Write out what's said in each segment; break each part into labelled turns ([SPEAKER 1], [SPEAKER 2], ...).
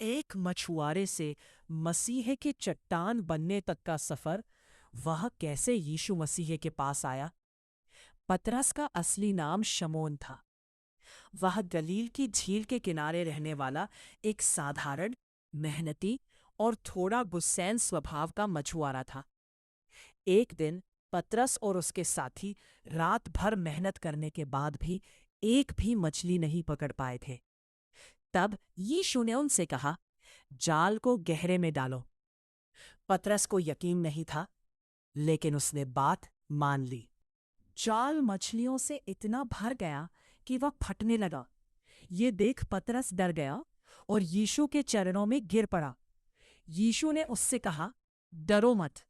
[SPEAKER 1] एक मछुआरे से मसीह के चट्टान बनने तक का सफर, वह कैसे यीशु मसीह के पास आया। पतरस का असली नाम शमौन था। वह गलील की झील के किनारे रहने वाला एक साधारण, मेहनती और थोड़ा गुस्सैन स्वभाव का मछुआरा था। एक दिन पतरस और उसके साथी रात भर मेहनत करने के बाद भी एक भी मछली नहीं पकड़ पाए थे। तब यीशु ने उनसे कहा, जाल को गहरे में डालो। पतरस को यकीन नहीं था, लेकिन उसने बात मान ली। जाल मछलियों से इतना भर गया कि वह फटने लगा। ये देख पतरस डर गया और यीशु के चरणों में गिर पड़ा। यीशु ने उससे कहा, डरो मत,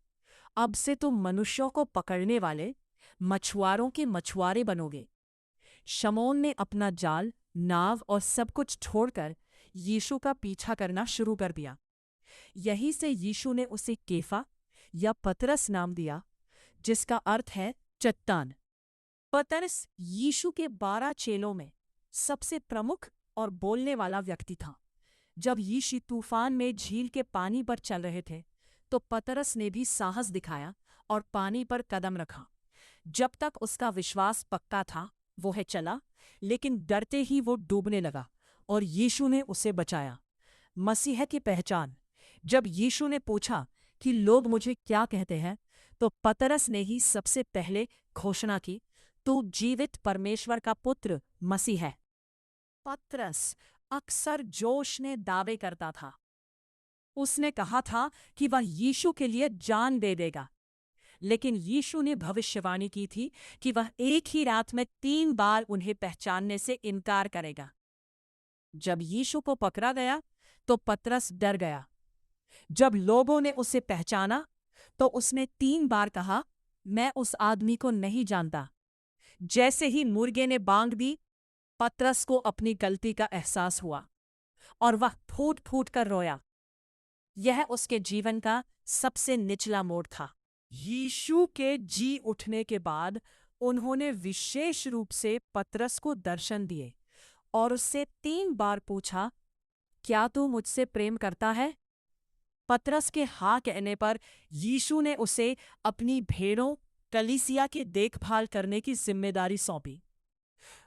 [SPEAKER 1] अब से तुम मनुष्यों को पकड़ने वाले मछुआरों के मछुआरे बनोगे। शमौन ने अपना जाल, नाव और सब कुछ छोड़कर यीशु का पीछा करना शुरू कर दिया। यहीं से यीशु ने उसे केफा या पतरस नाम दिया, जिसका अर्थ है चट्टान। पतरस यीशु के 12 चेलों में सबसे प्रमुख और बोलने वाला व्यक्ति था। जब यीशु तूफान में झील के पानी पर चल रहे थे, तो पतरस ने भी साहस दिखाया और पानी पर कदम रखा। जब तक उसका विश्वास पक्का था, वो है चला, लेकिन डरते ही वो डूबने लगा और यीशु ने उसे बचाया। मसीह की पहचान। जब यीशु ने पूछा कि लोग मुझे क्या कहते हैं, तो पतरस ने ही सबसे पहले घोषणा की, तू जीवित परमेश्वर का पुत्र मसीह है। पतरस अक्सर जोश ने दावे करता था। उसने कहा था कि वह यीशु के लिए जान दे देगा। लेकिन यीशु ने भविष्यवाणी की थी कि वह एक ही रात में 3 बार उन्हें पहचानने से इनकार करेगा। जब यीशु को पकड़ा गया, तो पतरस डर गया। जब लोगों ने उसे पहचाना, तो उसने 3 बार कहा, मैं उस आदमी को नहीं जानता। जैसे ही मुर्गे ने बांग दी, पतरस को अपनी गलती का एहसास हुआ और वह फूट फूट कर रोया। यह उसके जीवन का सबसे निचला मोड़ था। यीशु के जी उठने के बाद उन्होंने विशेष रूप से पतरस को दर्शन दिए और उससे 3 बार पूछा, क्या तू मुझसे प्रेम करता है? पतरस के हाँ कहने पर यीशु ने उसे अपनी भेड़ों, कलीसिया की देखभाल करने की जिम्मेदारी सौंपी।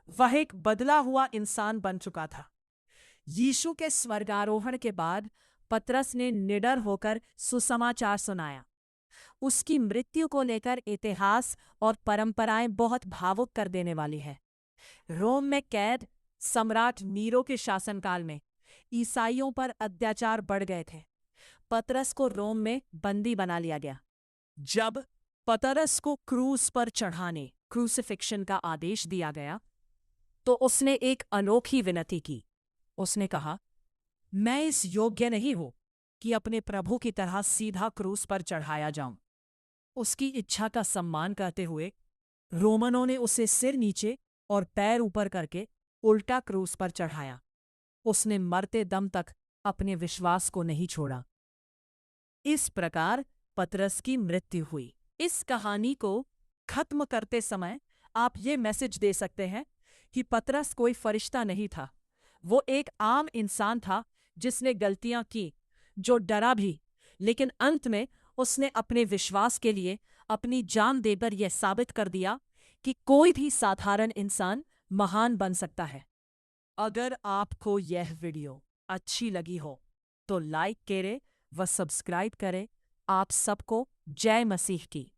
[SPEAKER 1] वह एक बदला हुआ इंसान बन चुका था। यीशु के स्वर्गारोहण के बाद पतरस ने निडर होकर सुसमाचार सुनाया। उसकी मृत्यु को लेकर इतिहास और परंपराएं बहुत भावुक कर देने वाली है। रोम में कैद सम्राट नीरो के शासनकाल में ईसाइयों पर अत्याचार बढ़ गए थे। पतरस को रोम में बंदी बना लिया गया। जब पतरस को क्रूस पर चढ़ाने, क्रूसिफिक्शन का आदेश दिया गया, तो उसने एक अनोखी विनती की। उसने कहा, मैं इस योग्य नहीं हूं कि अपने प्रभु की तरह सीधा क्रूस पर चढ़ाया जाऊं। उसकी इच्छा का सम्मान करते हुए रोमनों ने उसे सिर नीचे और पैर ऊपर करके उल्टा क्रूस पर चढ़ाया। उसने मरते दम तक अपने विश्वास को नहीं छोड़ा। इस प्रकार पतरस की मृत्यु हुई। इस कहानी को खत्म करते समय आप ये मैसेज दे सकते हैं कि पतरस कोई फरिश्ता नहीं था। वो एक आम इंसान था जिसने गलतियां की, जो डरा भी, लेकिन अंत में उसने अपने विश्वास के लिए अपनी जान देकर यह साबित कर दिया कि कोई भी साधारण इंसान महान बन सकता है। अगर आपको यह वीडियो अच्छी लगी हो, तो लाइक करें व सब्सक्राइब करें। आप सबको जय मसीह की।